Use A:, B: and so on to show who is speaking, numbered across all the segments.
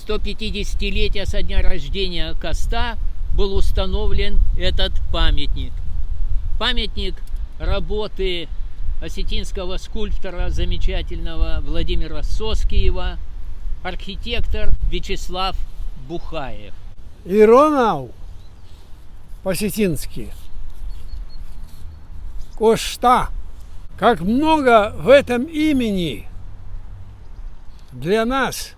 A: 150-летия со дня рождения Коста был установлен этот памятник. Памятник работы осетинского скульптора замечательного Владимира Соскиева, архитектор Вячеслав Бухаев.
B: Иронау по-осетински Кошта. Как много в этом имени для нас,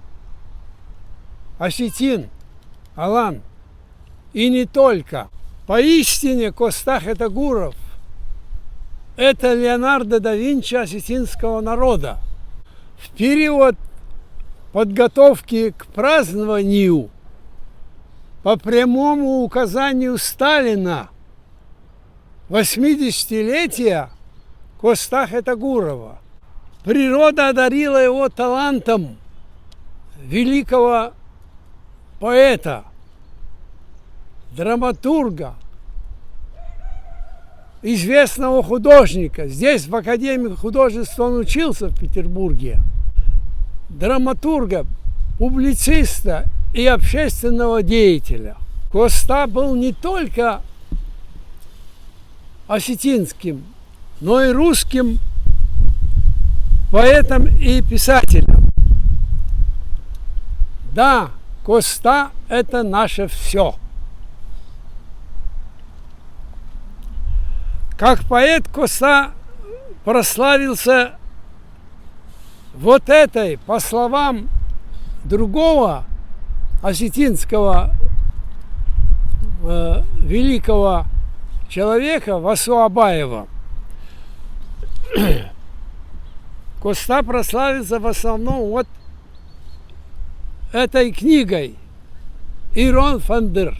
B: осетин, алан, и не только. Поистине Костах это Гуров. Это Леонардо да Винчи осетинского народа. В период подготовки к празднованию по прямому указанию Сталина 80-летия Костаха Тагурова природа одарила его талантом великого поэта, драматурга, известного художника. Здесь в Академии художеств он учился в Петербурге. Драматурга, публициста и общественного деятеля. Коста был не только осетинским, но и русским поэтом и писателем. Да, Коста – это наше все. Как поэт Коста прославился вот этой, по словам другого осетинского великого человека Васу Абаева. Коста прославился в основном вот этой книгой «Ирон Фандыр»,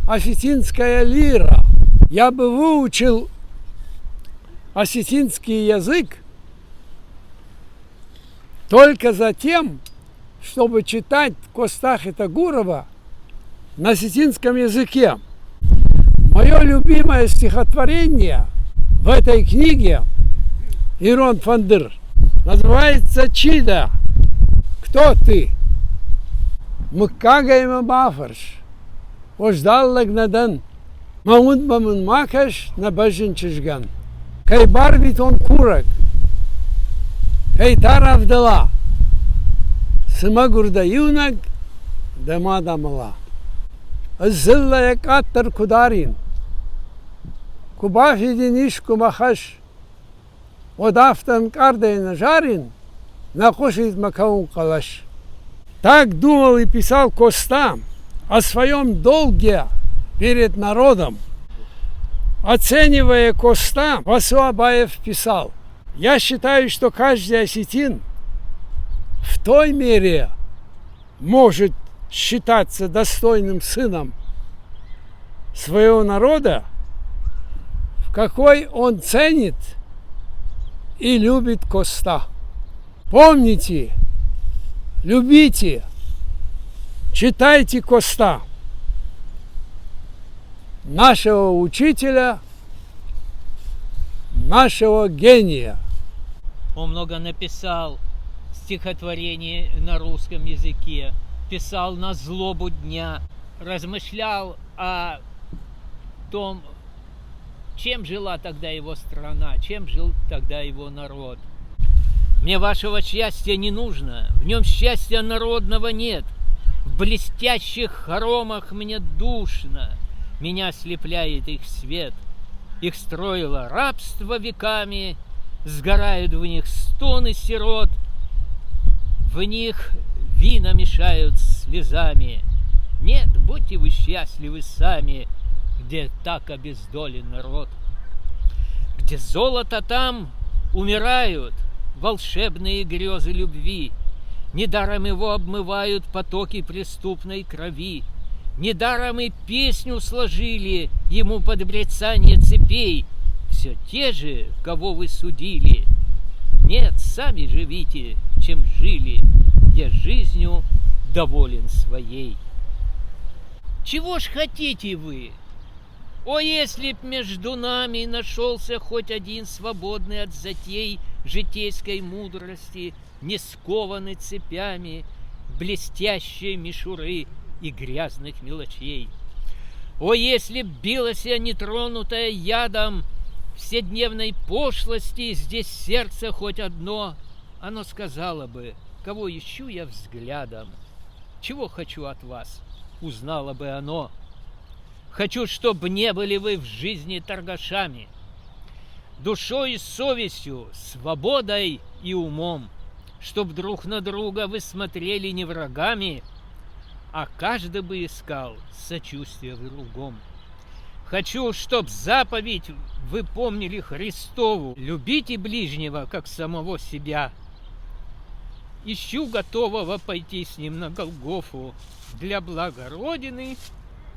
B: осетинская лира. Я бы выучил осетинский язык только за тем, чтобы читать Костаха Тагурова на осетинском языке. Мое любимое стихотворение в этой книге «Ирон Фандыр» называется «Чида». Кто ты? Мыккагайма бафарш, ождал лагнадан, маун бамун макаш на бажин чижган. Кай барвит он курак, кай тара вдала, сыма гурдаюнак, дама дамала. Аззилла як аттар кударин, кубафи дениш кубахаш, одафтан кардой нажарин, накушает макаун калаш. Так думал и писал Коста о своем долге перед народом. Оценивая Коста, Васу Абаев писал: «Я считаю, что каждый осетин в той мере может считаться достойным сыном своего народа, в какой он ценит и любит Коста». Помните, любите, читайте Коста, нашего учителя, нашего гения.
A: Он много написал стихотворений на русском языке, писал на злобу дня, размышлял о том, чем жила тогда его страна, чем жил тогда его народ. Мне вашего счастья не нужно, в нем счастья народного нет. В блестящих хоромах мне душно, меня ослепляет их свет. Их строило рабство веками, сгорают в них стоны сирот, в них вина мешают слезами. Нет, будьте вы счастливы сами, где так обездолен народ. Где золото, там умирают волшебные грезы любви. Недаром его обмывают потоки преступной крови. Недаром и песню сложили ему под брецание цепей. Все те же, кого вы судили. Нет, сами живите, чем жили. Я жизнью доволен своей. Чего ж хотите вы? О, если б между нами нашелся хоть один свободный от затей житейской мудрости, не скованный цепями, блестящей мишуры и грязных мелочей. О, если б билась я нетронутая ядом вседневной пошлости, здесь сердце хоть одно, оно сказало бы, кого ищу я взглядом, чего хочу от вас, узнало бы оно. Хочу, чтоб не были вы в жизни торгашами, душой и совестью, свободой и умом, чтоб друг на друга вы смотрели не врагами, а каждый бы искал сочувствия в другом. Хочу, чтоб заповедь вы помнили Христову, любите ближнего, как самого себя. Ищу готового пойти с ним на Голгофу для блага Родины,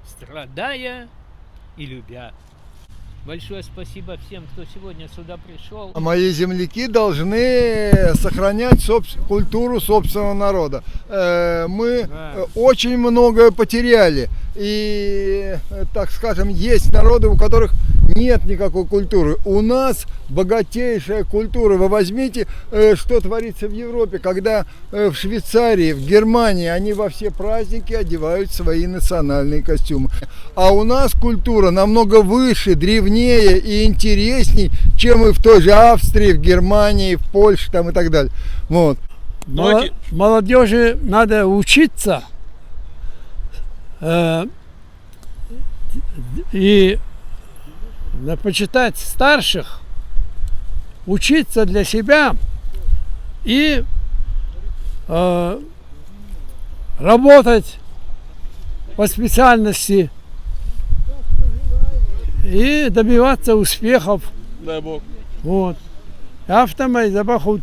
A: страдая и любя. Большое спасибо всем, кто сегодня сюда пришел.
C: Мои земляки должны сохранять культуру собственного народа. Мы очень многое потеряли. И, так скажем, есть народы, у которых нет никакой культуры. У нас богатейшая культура. Вы возьмите, что творится в Европе, когда в Швейцарии, в Германии они во все праздники одевают свои национальные костюмы. А у нас культура намного выше, древнее и интересней, чем и в той же Австрии, в Германии, в Польше там, и так далее. Вот.
B: Молодежи надо учиться и почитать старших, учиться для себя и работать по специальности и добиваться успехов.
D: Дай Бог.
B: Вот. Автомай забахут.